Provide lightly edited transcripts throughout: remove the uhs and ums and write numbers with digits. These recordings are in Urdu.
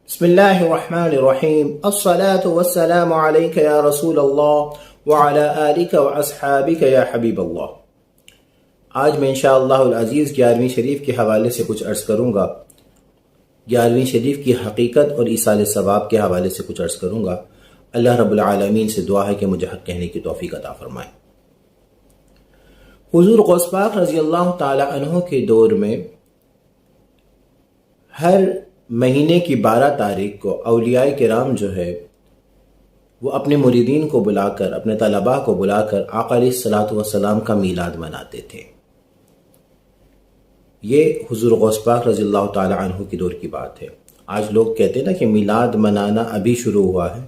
بسم اللہ الرحمن الرحیم الصلاة والسلام علیک یا رسول اللہ وعلی آلک واصحابک یا حبیب اللہ۔ آج میں انشاءاللہ العزیز 11ویں شریف کے حوالے سے کچھ عرض کروں گا۔ 11ویں شریف کی حقیقت اور ایصال ثواب کے حوالے سے کچھ عرض کروں گا۔ اللہ رب العالمین سے دعا ہے کہ مجھے حق کہنے کی توفیق عطا فرمائے۔ حضور غوث پاک رضی اللہ تعالی عنہ کے دور میں ہر مہینے کی 12 تاریخ کو اولیاء کرام جو ہے وہ اپنے مریدین کو بلا کر، اپنے طلباء کو بلا کر آقا علیہ الصلوۃ والسلام کا میلاد مناتے تھے۔ یہ حضور غوث پاک رضی اللہ تعالی عنہ کی دور کی بات ہے۔ آج لوگ کہتے ہیں نا کہ میلاد منانا ابھی شروع ہوا ہے۔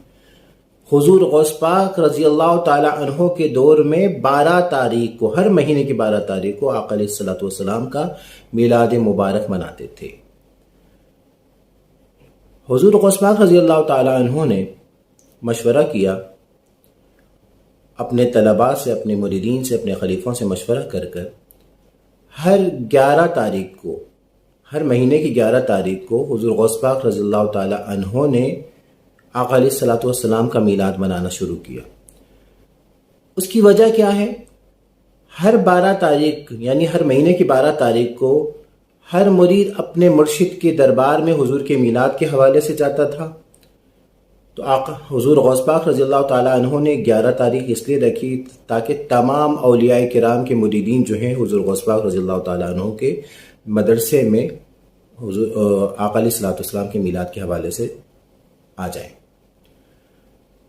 حضور غوث پاک رضی اللہ تعالی عنہ کے دور میں 12 تاریخ کو، ہر مہینے کی 12 تاریخ کو آقا علیہ الصلوۃ والسلام کا میلاد مبارک مناتے تھے۔ حضور غوث پاک رضی اللہ تعالی عنہ نے مشورہ کیا، اپنے طلباء سے، اپنے مریدین سے، اپنے خلیفوں سے مشورہ کر کر ہر 11 تاریخ کو، ہر مہینے کی 11 تاریخ کو حضور غوث پاک رضی اللہ تعالی عنہ نے آقا علیہ الصلوۃ والسلام کا میلاد منانا شروع کیا۔ اس کی وجہ کیا ہے؟ ہر 12 تاریخ یعنی ہر مہینے کی 12 تاریخ کو ہر مرید اپنے مرشد کے دربار میں حضور کے میلاد کے حوالے سے جاتا تھا۔ تو آقا حضور غوث پاک رضی اللہ تعالیٰ عنہ نے 11 تاریخ اس لیے رکھی تاکہ تمام اولیاء کرام کے مریدین جو ہیں حضور غوث پاک رضی اللہ تعالیٰ عنہ کے مدرسے میں آقا علیہ الصلوۃ والسلام کے میلاد کے حوالے سے آ جائیں۔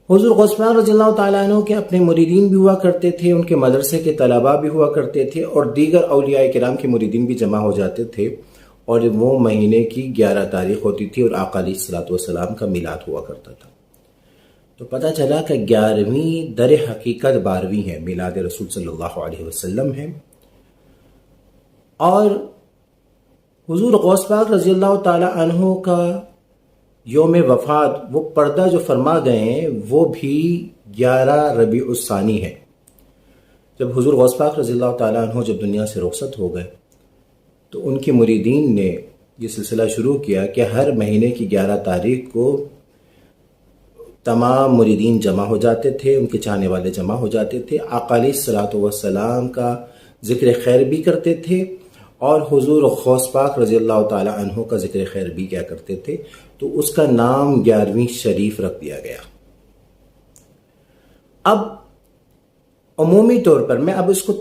حضور غوث پاک رضی اللہ تعالیٰ عنہ کے اپنے مریدین بھی ہوا کرتے تھے، ان کے مدرسے کے طلباء بھی ہوا کرتے تھے، اور دیگر اولیاء کرام کے مریدین بھی جمع ہو جاتے تھے، اور وہ مہینے کی 11 تاریخ ہوتی تھی اور آقا علیہ الصلوۃ والسلام کا میلاد ہوا کرتا تھا۔ تو پتہ چلا کہ 11ویں در حقیقت 12ویں ہے، میلاد رسول صلی اللہ علیہ وسلم ہے۔ اور حضور غوث پاک رضی اللہ تعالی عنہ کا یوم وفات، وہ پردہ جو فرما گئے ہیں، وہ بھی 11 ربیع الثانی ہے۔ جب حضور غوث پاک رضی اللہ تعالیٰ عنہ جب دنیا سے رخصت ہو گئے تو ان کے مریدین نے یہ سلسلہ شروع کیا کہ ہر مہینے کی 11 تاریخ کو تمام مریدین جمع ہو جاتے تھے، ان کے چاہنے والے جمع ہو جاتے تھے، آقا علیہ الصلوۃ والسلام کا ذکر خیر بھی کرتے تھے اور حضور غوث پاک رضی اللہ تعالی عنہ کا ذکر خیر بھی کیا کرتے تھے۔ تو اس کا نام 11ویں شریف رکھ دیا گیا۔ اب عمومی طور پر میں اب اس کو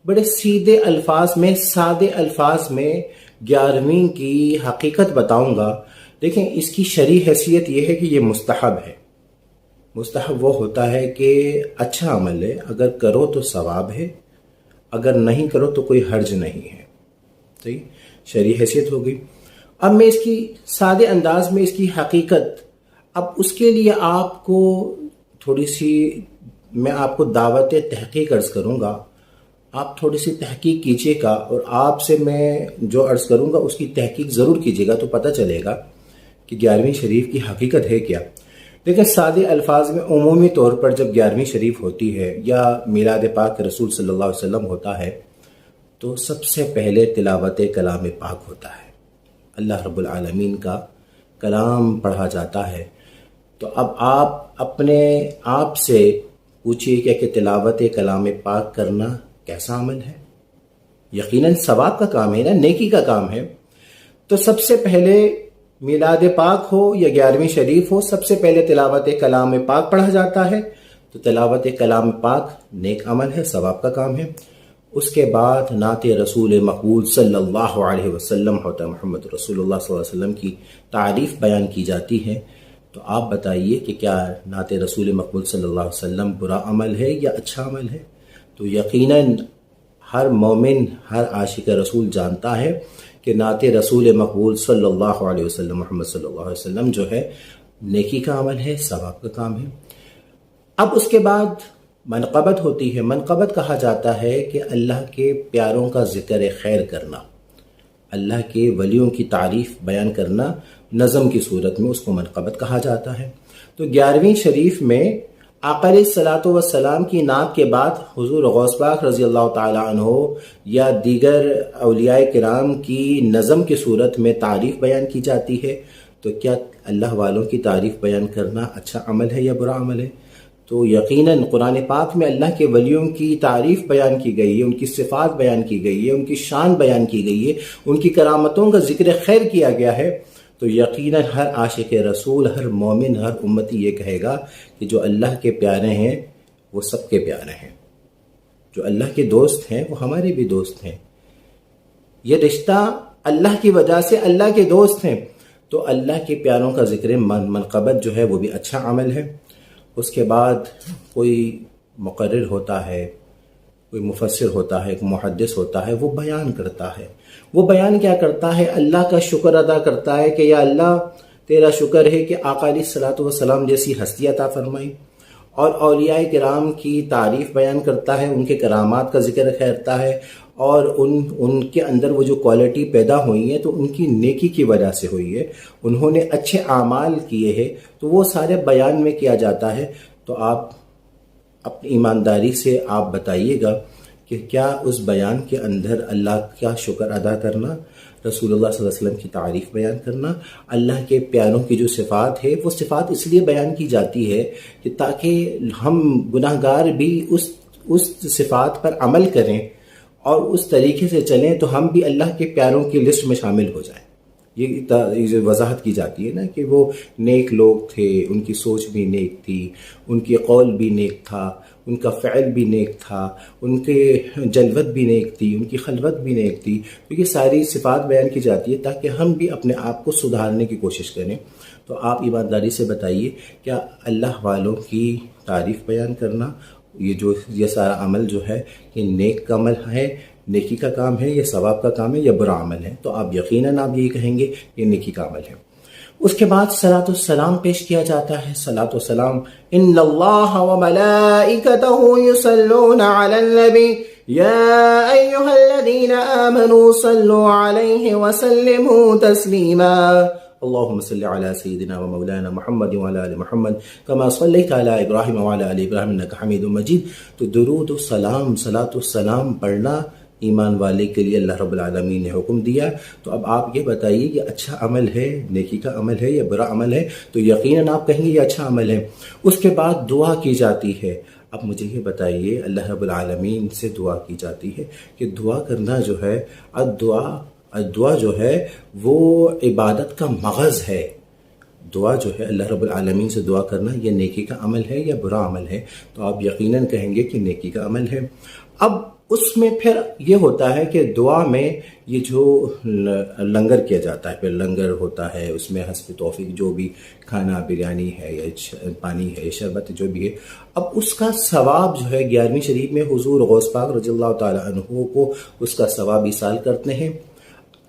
بڑے سیدھے الفاظ میں، سادے الفاظ میں 11ویں کی حقیقت بتاؤں گا۔ دیکھیں، اس کی شرعی حیثیت یہ ہے کہ یہ مستحب ہے۔ مستحب وہ ہوتا ہے کہ اچھا عمل ہے، اگر کرو تو ثواب ہے، اگر نہیں کرو تو کوئی حرج نہیں ہے۔ صحیح شرعی حیثیت ہو گئی۔ اب میں اس کی سادے انداز میں اس کی حقیقت، اب اس کے لیے آپ کو تھوڑی سی میں آپ کو دعوت تحقیق عرض کروں گا۔ آپ تھوڑی سی تحقیق کیجیے گا اور آپ سے میں جو عرض کروں گا اس کی تحقیق ضرور کیجیے گا، تو پتہ چلے گا کہ 11ویں شریف کی حقیقت ہے کیا۔ لیکن سادے الفاظ میں عمومی طور پر جب 11ویں شریف ہوتی ہے یا میلاد پاک رسول صلی اللہ علیہ وسلم ہوتا ہے تو سب سے پہلے تلاوت کلام پاک ہوتا ہے، اللہ رب العالمین کا کلام پڑھا جاتا ہے۔ تو اب آپ اپنے آپ سے پوچھئے کہ تلاوت کلام پاک کرنا کیسا عمل ہے؟ یقیناً ثواب کا کام ہے نا، نیکی کا کام ہے۔ تو سب سے پہلے میلاد پاک ہو یا 11ویں شریف ہو، سب سے پہلے تلاوت کلام پاک پڑھا جاتا ہے۔ تو تلاوت کلام پاک نیک عمل ہے، ثواب کا کام ہے۔ اس کے بعد نعت رسول مقبول صلی اللہ علیہ وسلم ہوتا ہے، محمد رسول اللہ صلی اللہ علیہ وسلم کی تعریف بیان کی جاتی ہے۔ تو آپ بتائیے کہ کیا نعت رسول مقبول صلی اللہ علیہ وسلم برا عمل ہے یا اچھا عمل ہے؟ تو یقیناً ہر مومن، ہر عاشق رسول جانتا ہے کہ نعت رسول مقبول صلی اللہ علیہ وسلم، محمد صلی اللہ علیہ وسلم جو ہے نیکی کا عمل ہے، ثواب کا کام ہے۔ اب اس کے بعد منقبت ہوتی ہے۔ منقبت کہا جاتا ہے کہ اللہ کے پیاروں کا ذکر خیر کرنا، اللہ کے ولیوں کی تعریف بیان کرنا نظم کی صورت میں، اس کو منقبت کہا جاتا ہے۔ تو 11ویں شریف میں آقا علیہ الصلوۃ والسلام کی نعت کے بعد حضور غوث پاک رضی اللہ تعالی عنہ یا دیگر اولیاء کرام کی نظم کی صورت میں تعریف بیان کی جاتی ہے۔ تو کیا اللہ والوں کی تعریف بیان کرنا اچھا عمل ہے یا برا عمل ہے؟ تو یقیناً قرآن پاک میں اللہ کے ولیوں کی تعریف بیان کی گئی ہے، ان کی صفات بیان کی گئی ہے، ان کی شان بیان کی گئی ہے، ان کی کرامتوں کا ذکر خیر کیا گیا ہے۔ تو یقیناً ہر عاشق رسول، ہر مومن، ہر امتی یہ کہے گا کہ جو اللہ کے پیارے ہیں وہ سب کے پیارے ہیں، جو اللہ کے دوست ہیں وہ ہمارے بھی دوست ہیں، یہ رشتہ اللہ کی وجہ سے اللہ کے دوست ہیں۔ تو اللہ کے پیاروں کا ذکر منقبت جو ہے وہ بھی اچھا عمل ہے۔ اس کے بعد کوئی مقرر ہوتا ہے، کوئی مفسر ہوتا ہے، کوئی محدث ہوتا ہے، وہ بیان کرتا ہے۔ وہ بیان کیا کرتا ہے؟ اللہ کا شکر ادا کرتا ہے کہ یا اللہ تیرا شکر ہے کہ آقا علیہ الصلوۃ والسلام جیسی ہستی عطا فرمائی، اور اولیاء کرام کی تعریف بیان کرتا ہے، ان کے کرامات کا ذکر کرتا ہے، اور ان کے اندر وہ جو کوالٹی پیدا ہوئی ہے تو ان کی نیکی کی وجہ سے ہوئی ہے، انہوں نے اچھے اعمال کیے ہیں، تو وہ سارے بیان میں کیا جاتا ہے۔ تو آپ اپنی ایمانداری سے آپ بتائیے گا کہ کیا اس بیان کے اندر اللہ کا شکر ادا کرنا، رسول اللہ صلی اللہ علیہ وسلم کی تعریف بیان کرنا، اللہ کے پیاروں کی جو صفات ہے وہ صفات اس لیے بیان کی جاتی ہے کہ تاکہ ہم گناہ گار بھی اس صفات پر عمل کریں اور اس طریقے سے چلیں تو ہم بھی اللہ کے پیاروں کی لسٹ میں شامل ہو جائیں۔ یہ وضاحت کی جاتی ہے نا کہ وہ نیک لوگ تھے، ان کی سوچ بھی نیک تھی، ان کی قول بھی نیک تھا، ان کا فعل بھی نیک تھا، ان کے جلوت بھی نیک تھی، ان کی خلوت بھی نیک تھی۔ تو یہ ساری صفات بیان کی جاتی ہے تاکہ ہم بھی اپنے آپ کو سدھارنے کی کوشش کریں۔ تو آپ ایمانداری سے بتائیے کیا اللہ والوں کی تعریف بیان کرنا یہ سارا عمل جو ہے یہ نیک کا عمل ہے، نیکی کا کام ہے، یہ ثواب کا کام ہے یا برا عمل ہے؟ تو آپ یقیناً آپ یہی کہیں گے یہ نیکی کا عمل ہے۔ اس کے بعد صلاۃ السلام پیش کیا جاتا ہے۔ صلاۃ السلام، ان اللہ وملائکتہ یصلون علی النبی یا ایھا الذین آمنوا صلوا علیہ وسلموا تسلیما اللهم صل على سيدنا ومولانا محمد وعلى آل محمد كما صليت على ابراہیم وعلى آل ابراہیم انك حمید مجید۔ تو درود و سلام، صلاۃ السلام پڑھنا ایمان والے کے لیے اللہ رب العالمین نے حکم دیا۔ تو اب آپ یہ بتائیے یہ اچھا عمل ہے، نیکی کا عمل ہے یا برا عمل ہے؟ تو یقیناً آپ کہیں گے یہ اچھا عمل ہے۔ اس کے بعد دعا کی جاتی ہے۔ اب مجھے یہ بتائیے اللہ رب العالمین سے دعا کی جاتی ہے کہ دعا کرنا جو ہے، دعا جو ہے وہ عبادت کا مغز ہے۔ دعا جو ہے اللہ رب العالمین سے دعا کرنا یہ نیکی کا عمل ہے یا برا عمل ہے؟ تو آپ یقیناً کہیں گے کہ نیکی کا عمل ہے۔ اب اس میں پھر یہ ہوتا ہے کہ دعا میں یہ جو لنگر کیا جاتا ہے، پھر لنگر ہوتا ہے، اس میں حسب توفیق جو بھی کھانا، بریانی ہے یا پانی ہے، شربت جو بھی ہے، اب اس کا ثواب جو ہے 11ویں شریف میں حضور غوث پاک رضی اللہ تعالیٰ عنہ کو اس کا ثواب ایصال کرتے ہیں۔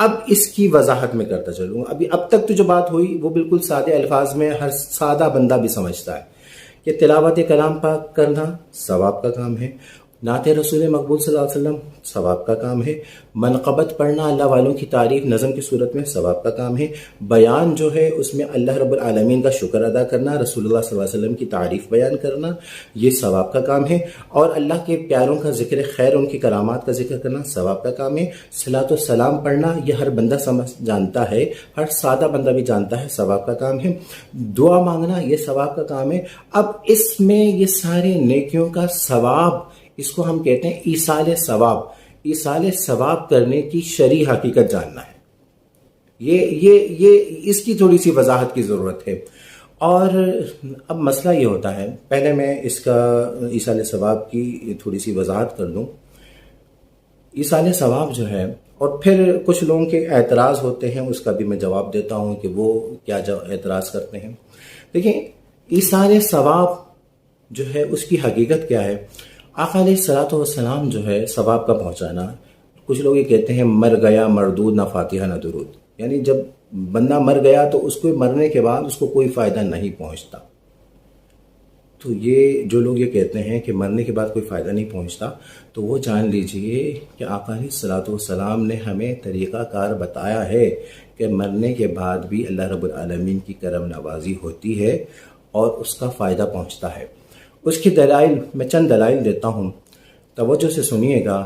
اب اس کی وضاحت میں کرتا چلوں، اب تک تو جو بات ہوئی وہ بالکل سادے الفاظ میں ہر سادہ بندہ بھی سمجھتا ہے کہ تلاوت کلام پاک کرنا ثواب کا کام ہے، نعت رسول مقبول صلی اللہ علیہ وسلم ثواب کا کام ہے، منقبت پڑھنا اللہ والوں کی تعریف نظم کی صورت میں ثواب کا کام ہے، بیان جو ہے اس میں اللہ رب العالمین کا شکر ادا کرنا، رسول اللہ صلی اللہ علیہ وسلم کی تعریف بیان کرنا یہ ثواب کا کام ہے، اور اللہ کے پیاروں کا ذکر خیر، ان کی کرامات کا ذکر کرنا ثواب کا کام ہے۔ صلاۃ السلام پڑھنا یہ ہر بندہ جانتا ہے، ہر سادہ بندہ بھی جانتا ہے ثواب کا کام ہے۔ دعا مانگنا یہ ثواب کا کام ہے۔ اب اس میں یہ سارے نیکیوں کا ثواب، اس کو ہم کہتے ہیں ایصال ثواب۔ ایصال ثواب کرنے کی شرعی حقیقت جاننا ہے، یہ اس کی تھوڑی سی وضاحت کی ضرورت ہے۔ اور اب مسئلہ یہ ہوتا ہے، پہلے میں اس کا ایصال ثواب کی تھوڑی سی وضاحت کر دوں۔ ایصال ثواب جو ہے، اور پھر کچھ لوگوں کے اعتراض ہوتے ہیں، اس کا بھی میں جواب دیتا ہوں کہ وہ کیا اعتراض کرتے ہیں۔ دیکھیں ایصال ثواب جو ہے اس کی حقیقت کیا ہے؟ آقا علیہ الصلوۃ والسلام جو ہے ثواب کا پہنچانا، کچھ لوگ یہ کہتے ہیں مر گیا مردود، نہ فاتحہ نہ درود، یعنی جب بندہ مر گیا تو اس کو مرنے کے بعد اس کو کوئی فائدہ نہیں پہنچتا۔ تو یہ جو لوگ یہ کہتے ہیں کہ مرنے کے بعد کوئی فائدہ نہیں پہنچتا، تو وہ جان لیجئے کہ آقا علیہ الصلوۃ والسلام نے ہمیں طریقہ کار بتایا ہے کہ مرنے کے بعد بھی اللہ رب العالمین کی کرم نوازی ہوتی ہے اور اس کا فائدہ پہنچتا ہے۔ اس کی دلائل میں چند دلائل دیتا ہوں، توجہ سے سنیے گا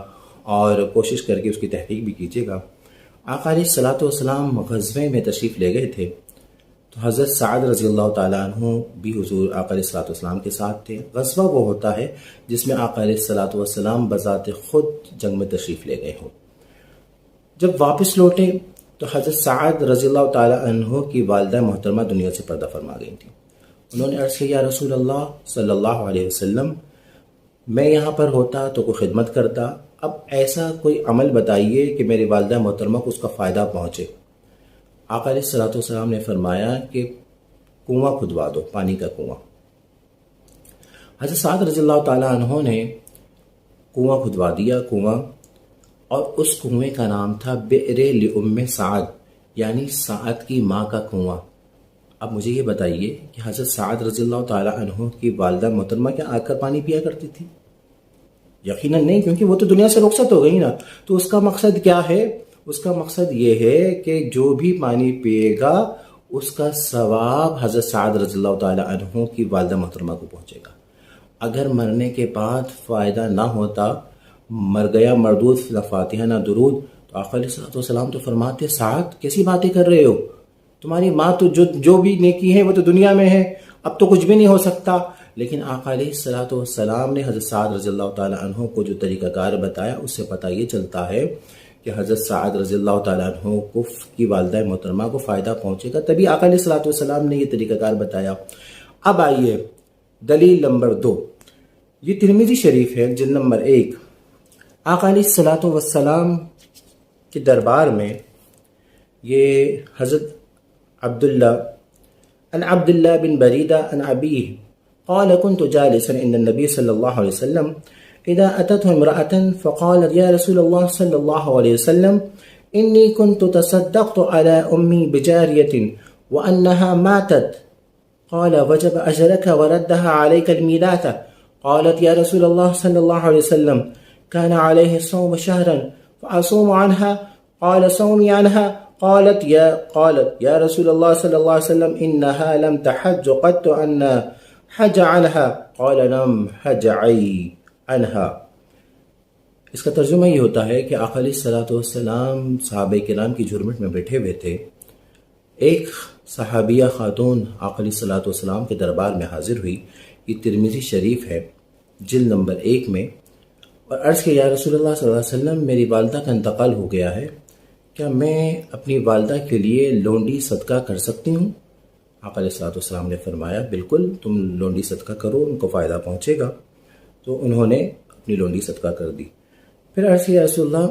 اور کوشش کر کے اس کی تحقیق بھی کیجیے گا۔ آقا علیہ الصلوۃ والسلام غزوے میں تشریف لے گئے تھے، تو حضرت سعد رضی اللہ تعالیٰ عنہ بھی حضور آقا علیہ الصلوۃ والسلام کے ساتھ تھے۔ غزوہ وہ ہوتا ہے جس میں آقا علیہ الصلوۃ والسلام بذات خود جنگ میں تشریف لے گئے ہوں۔ جب واپس لوٹے تو حضرت سعد رضی اللہ تعالیٰ عنہ کی والدہ محترمہ دنیا سے پردہ فرما گئی تھیں۔ انہوں نے عرض کیا، یا رسول اللہ صلی اللہ علیہ وسلم، میں یہاں پر ہوتا تو کوئی خدمت کرتا، اب ایسا کوئی عمل بتائیے کہ میری والدہ محترمہ کو اس کا فائدہ پہنچے۔ آقا علیہ الصلوۃ والسلام نے فرمایا کہ کنواں کھدوا دو، پانی کا کنواں۔ حضرت سعد رضی اللہ تعالیٰ عنہ نے کنواں کھدوا دیا، کنواں، اور اس کنویں کا نام تھا بئر لأم سعد، یعنی سعد کی ماں کا کنواں۔ اب مجھے یہ بتائیے کہ حضرت سعد رضی اللہ تعالیٰ عنہ کی والدہ محترمہ کیا آ کر پانی پیا کرتی تھی؟ یقیناً نہیں، کیونکہ وہ تو دنیا سے رخصت ہو گئی نا۔ تو اس کا مقصد کیا ہے؟ اس کا مقصد یہ ہے کہ جو بھی پانی پیے گا اس کا ثواب حضرت سعد رضی اللہ تعالیٰ عنہ کی والدہ محترمہ کو پہنچے گا۔ اگر مرنے کے بعد فائدہ نہ ہوتا، مر گیا مردود، نہ فاتحہ نہ درود، تو آقا علیہ السلام تو فرماتے، سعد کیسی باتیں کر رہے ہو، تمہاری ماں تو جو بھی نیکی ہے وہ تو دنیا میں ہے، اب تو کچھ بھی نہیں ہو سکتا۔ لیکن آقا علیہ السلام نے حضرت سعد رضی اللہ تعالیٰ عنہ کو جو طریقہ کار بتایا، اس سے پتہ یہ چلتا ہے کہ حضرت سعد رضی اللہ تعالیٰ عنہ کو کی والدہ محترمہ کو فائدہ پہنچے گا، تبھی آقا علیہ السلام نے یہ طریقہ کار بتایا۔ اب آئیے دلیل نمبر 2، یہ ترمذی شریف ہے جلد نمبر 1۔ آقا علیہ السلام کے دربار میں یہ حضرت عبد الله بن بريدة عن أبيه قال كنت جالسا عند النبي صلى الله عليه وسلم إذا أتته امرأة فقالت يا رسول الله صلى الله عليه وسلم إني كنت تصدقت على أمي بجارية وأنها ماتت، قال وجب أجرك وردها عليك الميراث. قالت يا رسول الله صلى الله عليه وسلم كان عليه صوم شهرا فأصوم عنها، قال صومي عنها. قالت يا رسول الله صلى الله عليه وسلم إنها لم تحج قط أن حج عنها، قال لم حجعي عنها. اس کا ترجمہ یہ ہوتا ہے کہ آقا علیہ السلام صحابہ کرام کی جھرمٹ میں بیٹھے ہوئے تھے، ایک صحابیہ خاتون آقا علیہ السلام کے دربار میں حاضر ہوئی، یہ ترمذی شریف ہے جلد نمبر 1 میں، اور عرض کہ یا رسول اللہ صلی اللہ علیہ وسلم میری والدہ کا انتقال ہو گیا ہے، کیا میں اپنی والدہ کے لیے لونڈی صدقہ کر سکتی ہوں؟ آقا علیہ السلام نے فرمایا بالکل، تم لونڈی صدقہ کرو، ان کو فائدہ پہنچے گا۔ تو انہوں نے اپنی لونڈی صدقہ کر دی۔ پھر عرض کیا رسول اللہ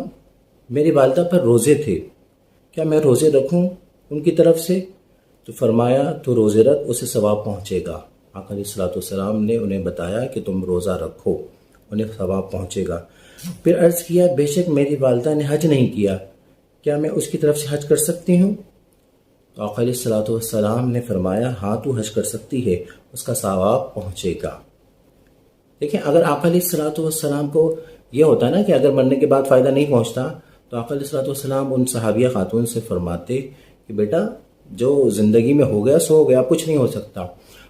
میری والدہ پر روزے تھے، کیا میں روزے رکھوں ان کی طرف سے؟ تو فرمایا تو روزے رکھ، اسے ثواب پہنچے گا۔ آقا علیہ السلام نے انہیں بتایا کہ تم روزہ رکھو، انہیں ثواب پہنچے گا۔ پھر عرض کیا بے شک میری والدہ نے حج نہیں کیا، کیا میں اس کی طرف سے حج کر سکتی ہوں؟ تو آقا علیہ السلام نے فرمایا ہاں تو حج کر سکتی ہے، اس کا ثواب پہنچے گا۔ دیکھیں اگر آقا علیہ السلام کو یہ ہوتا نا کہ اگر مرنے کے بعد فائدہ نہیں پہنچتا، تو آقا علیہ السلام ان صحابیہ خاتون سے فرماتے کہ بیٹا جو زندگی میں ہو گیا سو ہو گیا، کچھ نہیں ہو سکتا۔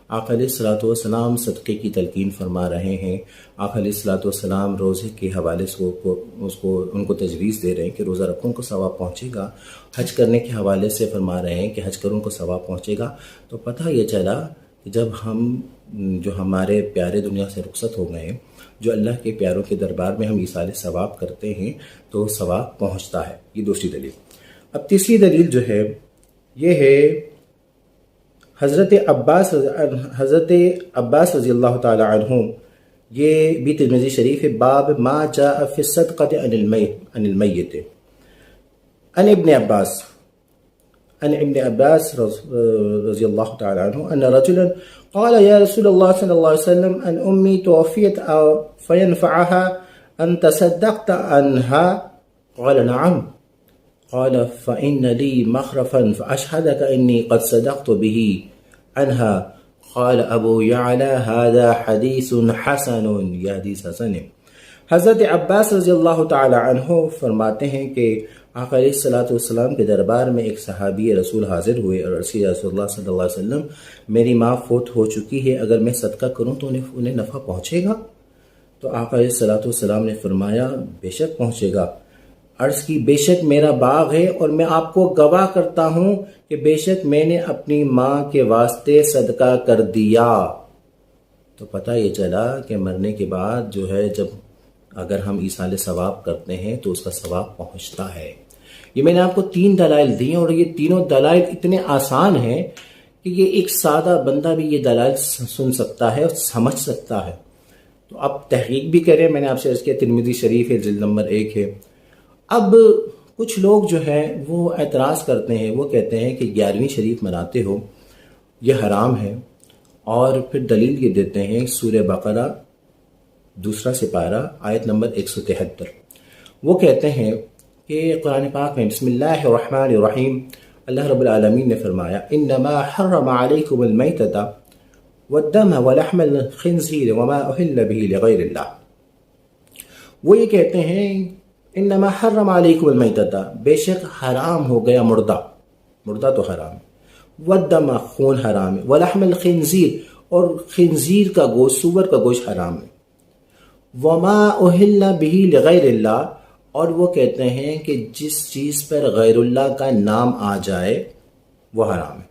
آقا علیہ السلام صدقے کی تلقین فرما رہے ہیں، آقا علیہ السلام روزے کے حوالے سے ان کو تجویز دے رہے ہیں کہ روزہ رکھوں کو ثواب پہنچے گا، حج کرنے کے حوالے سے فرما رہے ہیں کہ حج کروں کو ثواب پہنچے گا۔ تو پتہ یہ چلا کہ جب ہم جو ہمارے پیارے دنیا سے رخصت ہو گئے ہیں، جو اللہ کے پیاروں کے دربار میں ہم ایصال ثواب کرتے ہیں تو ثواب پہنچتا ہے۔ یہ دوسری دلیل۔ اب تیسری دلیل جو ہے یہ ہے حضرت عباس رضی اللہ تعالی عنہ، یہ بھی ترمذی شریف ہے، باب ما جاء فی الصدقۃ عن المیت۔ عن ابن عباس رضی اللہ تعالی عنہ ان رجلا قال یا رسول اللہ صلی اللہ علیہ وسلم ان امی توفیت فینفعها ان تصدقت عنها، قال نعم، قال فإن لي مخرفا فأشهدك إني قد صدقت به عنها، قال ابو يعلى هذا حدیث حسن، یہ حدیث حسن ہے۔ حضرت عباس رضی اللہ تعالی عنہ فرماتے ہیں کہ آقا علیہ السلام کے دربار میں ایک صحابی رسول حاضر ہوئے اور رسول اللہ صلی اللہ علیہ وسلم میری ماں فوت ہو چکی ہے، اگر میں صدقہ کروں تو انہیں نفع پہنچے گا؟ تو آقا علیہ السلام نے فرمایا بے شک پہنچے گا۔ عرض کی بے شک میرا باغ ہے اور میں آپ کو گواہ کرتا ہوں کہ بے شک میں نے اپنی ماں کے واسطے صدقہ کر دیا۔ تو پتہ یہ چلا کہ مرنے کے بعد جو ہے جب اگر ہم ایصال ثواب کرتے ہیں تو اس کا ثواب پہنچتا ہے۔ یہ میں نے آپ کو 3 دلائل دی ہیں اور یہ تینوں دلائل اتنے آسان ہیں کہ یہ ایک سادہ بندہ بھی یہ دلائل سن سکتا ہے اور سمجھ سکتا ہے۔ تو آپ تحقیق بھی کریں، میں نے آپ سے عرض کیا ترمذی شریف ہے، جلد نمبر 1 ہے۔ اب کچھ لوگ جو ہیں وہ اعتراض کرتے ہیں، وہ کہتے ہیں کہ 11ویں شریف مناتے ہو یہ حرام ہے، اور پھر دلیل یہ دیتے ہیں سورہ بقرہ 2 سپارہ آیت نمبر 173۔ وہ کہتے ہیں کہ قرآن پاک میں بسم اللہ الرحمن الرحیم اللہ رب العالمین نے فرمایا انما حرم علیکم المیتۃ والدم ولحم الخنزیر وما اہل به لغیر اللہ۔ وہ یہ کہتے ہیں انما حرم علیکم المیتۃ، بے شک حرام ہو گیا مردہ تو حرام ہے، والدم خون حرام ہے، ولحم الخنزیر اور خنزیر کا گوشت، سور کا گوشت حرام ہے، وما اہل به لغیر اللہ، اور وہ کہتے ہیں کہ جس چیز پر غیر اللہ کا نام آ جائے وہ حرام ہے۔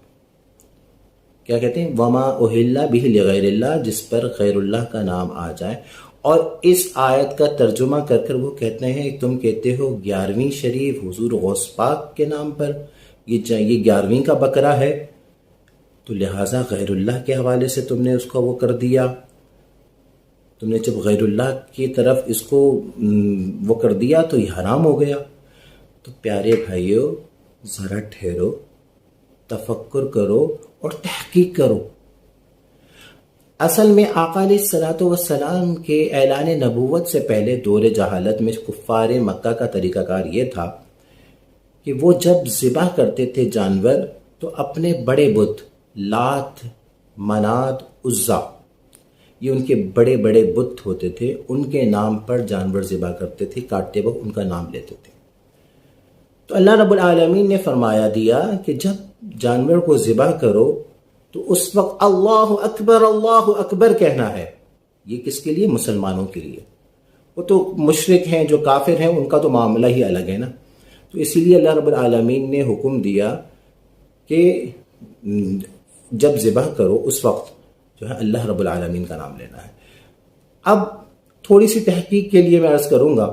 کیا کہتے ہیں؟ وما اہل به لغیر اللہ، جس پر غیر اللہ کا نام آ جائے۔ اور اس آیت کا ترجمہ کر وہ کہتے ہیں تم کہتے ہو 11ویں شریف حضور غوث پاک کے نام پر یہ 11ویں کا بکرا ہے، تو لہٰذا غیر اللہ کے حوالے سے تم نے اس کو وہ کر دیا، تم نے جب غیر اللہ کی طرف اس کو وہ کر دیا تو یہ حرام ہو گیا۔ تو پیارے بھائیو ذرا ٹھہرو، تفکر کرو اور تحقیق کرو۔ اصل میں آقا علیہ الصلوۃ والسلام کے اعلان نبوت سے پہلے دور جہالت میں کفار مکہ کا طریقہ کار یہ تھا کہ وہ جب ذبح کرتے تھے جانور تو اپنے بڑے بت لات، منات، عزا، یہ ان کے بڑے بڑے بت ہوتے تھے، ان کے نام پر جانور ذبح کرتے تھے، کاٹتے وقت ان کا نام لیتے تھے۔ تو اللہ رب العالمین نے فرمایا دیا کہ جب جانور کو ذبح کرو تو اس وقت اللہ اکبر کہنا ہے۔ یہ کس کے لیے؟ مسلمانوں کے لیے۔ وہ تو مشرک ہیں، جو کافر ہیں، ان کا تو معاملہ ہی الگ ہے نا۔ تو اسی لیے اللہ رب العالمین نے حکم دیا کہ جب ذبح کرو اس وقت جو ہے اللہ رب العالمین کا نام لینا ہے۔ اب تھوڑی سی تحقیق کے لیے میں عرض کروں گا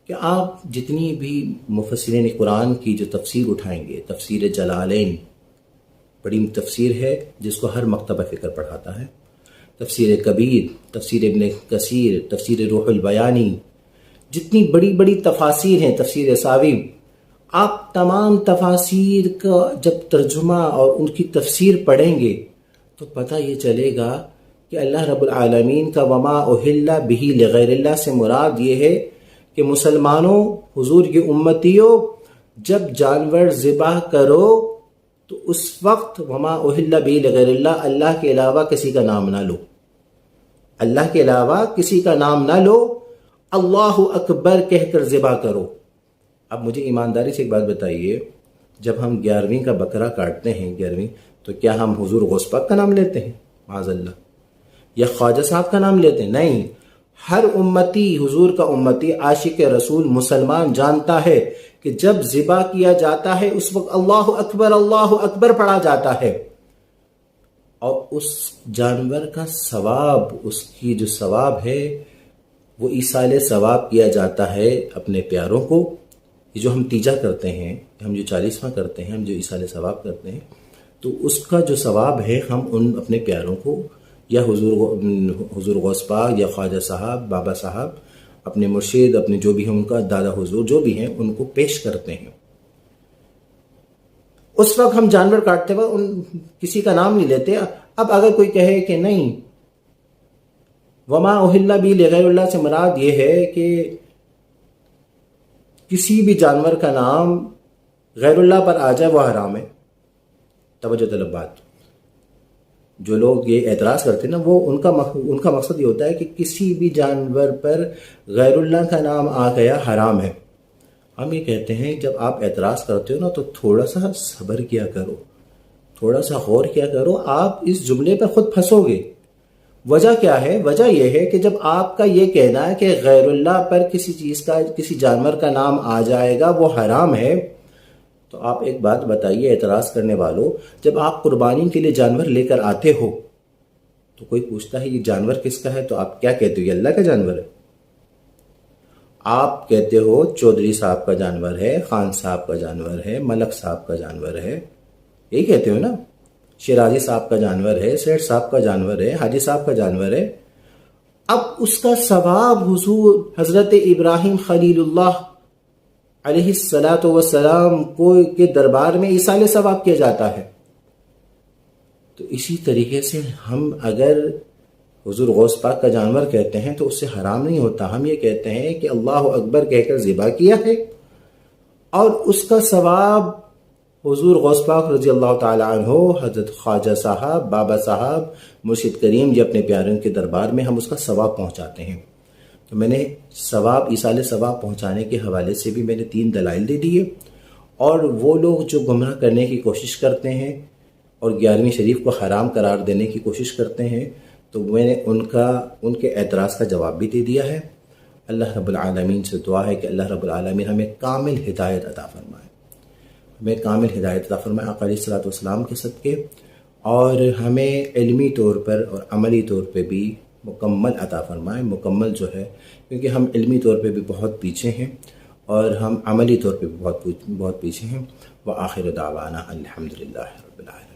کہ آپ جتنی بھی مفسرین قرآن کی جو تفسیر اٹھائیں گے، تفسیر جلالین بڑی تفسیر ہے جس کو ہر مکتبہ فکر پڑھاتا ہے، تفسیر کبیر، تفسیر ابن کثیر، تفسیر روح البیانی، جتنی بڑی بڑی تفاسیر ہیں، تفسیر ساوی، آپ تمام تفاسیر کا جب ترجمہ اور ان کی تفسیر پڑھیں گے تو پتہ یہ چلے گا کہ اللہ رب العالمین کا وما اہل به لغیر اللہ سے مراد یہ ہے کہ مسلمانوں، حضور کی امتیوں، جب جانور ذبح کرو تو اس وقت وما اہل به لغیر اللہ، اللہ کے علاوہ کسی کا نام نہ لو، اللہ کے علاوہ کسی کا نام نہ لو، اللہ اکبر کہہ کر ذبح کرو۔ اب مجھے ایمانداری سے ایک بات بتائیے، جب ہم 11ویں کا بکرا کاٹتے ہیں 11ویں، تو کیا ہم حضور غوث پاک کا نام لیتے ہیں معاذ اللہ، یا خواجہ صاحب کا نام لیتے ہیں؟ نہیں، ہر امتی، حضور کا امتی، عاشق رسول مسلمان جانتا ہے کہ جب ذبح کیا جاتا ہے اس وقت اللہ اکبر پڑھا جاتا ہے، اور اس جانور کا ثواب، اس کی جو ثواب ہے وہ ایصال ثواب کیا جاتا ہے اپنے پیاروں کو۔ یہ جو ہم تیجا کرتے ہیں، ہم جو 40واں کرتے ہیں، ہم جو ایصال ثواب کرتے ہیں، تو اس کا جو ثواب ہے ہم ان اپنے پیاروں کو، یا حضور غوث پاک یا خواجہ صاحب، بابا صاحب، اپنے مرشد، اپنے جو بھی ہیں ان کا دادا حضور جو بھی ہیں ان کو پیش کرتے ہیں۔ اس وقت ہم جانور کاٹتے وقت کسی کا نام نہیں لیتے۔ اب اگر کوئی کہے کہ نہیں، وما اہل به لغیر اللہ سے مراد یہ ہے کہ کسی بھی جانور کا نام غیر اللہ پر آ جائے وہ حرام ہے۔ توجہ طلب بات، جو لوگ یہ اعتراض کرتے ہیں نا، وہ ان کا مقصد یہ ہوتا ہے کہ کسی بھی جانور پر غیر اللہ کا نام آ گیا حرام ہے۔ ہم یہ کہتے ہیں جب آپ اعتراض کرتے ہو نا تو تھوڑا سا صبر کیا کرو، تھوڑا سا غور کیا کرو، آپ اس جملے پر خود پھنسو گے۔ وجہ کیا ہے؟ وجہ یہ ہے کہ جب آپ کا یہ کہنا ہے کہ غیر اللہ پر کسی چیز کا، کسی جانور کا نام آ جائے گا وہ حرام ہے، تو آپ ایک بات بتائیے اعتراض کرنے والوں، جب آپ قربانی کے لیے جانور لے کر آتے ہو تو کوئی پوچھتا ہے یہ جانور کس کا ہے، تو آپ کیا کہتے ہو؟ یہ اللہ کا جانور ہے؟ آپ کہتے ہو چودھری صاحب کا جانور ہے، خان صاحب کا جانور ہے، ملک صاحب کا جانور ہے، یہی کہتے ہو نا؟ شیرازی صاحب کا جانور ہے، سیٹھ صاحب کا جانور ہے، حاجی صاحب کا جانور ہے۔ اب اس کا ثواب حضور حضرت ابراہیم خلیل اللہ علیہ الصلاۃ والسلام کو کے دربار میں ایصال ثواب کیا جاتا ہے۔ تو اسی طریقے سے ہم اگر حضور غوث پاک کا جانور کہتے ہیں تو اس سے حرام نہیں ہوتا، ہم یہ کہتے ہیں کہ اللہ اکبر کہہ کر ذبح کیا ہے اور اس کا ثواب حضور غوث پاک رضی اللہ تعالی عنہ، حضرت خواجہ صاحب، بابا صاحب، مرشد کریم جی اپنے پیاروں کے دربار میں ہم اس کا ثواب پہنچاتے ہیں۔ تو میں نے ثواب، ایصال ثواب پہنچانے کے حوالے سے بھی میں نے 3 دلائل دے دیے، اور وہ لوگ جو گمراہ کرنے کی کوشش کرتے ہیں اور 11ویں شریف کو حرام قرار دینے کی کوشش کرتے ہیں، تو میں نے ان کے اعتراض کا جواب بھی دے دیا ہے۔ اللہ رب العالمین سے دعا ہے کہ اللہ رب العالمین ہمیں کامل ہدایت عطا فرمائے، ہمیں کامل ہدایت عطا فرمائے آقا علیہ الصلوۃ والسلام کے صدقے، اور ہمیں علمی طور پر اور عملی طور پہ بھی مکمل عطا فرمائے، مکمل جو ہے، کیونکہ ہم علمی طور پہ بھی بہت پیچھے ہیں اور ہم عملی طور پہ بھی بہت پیچھے ہیں۔ وآخر دعوانا الحمدللہ رب العالمین۔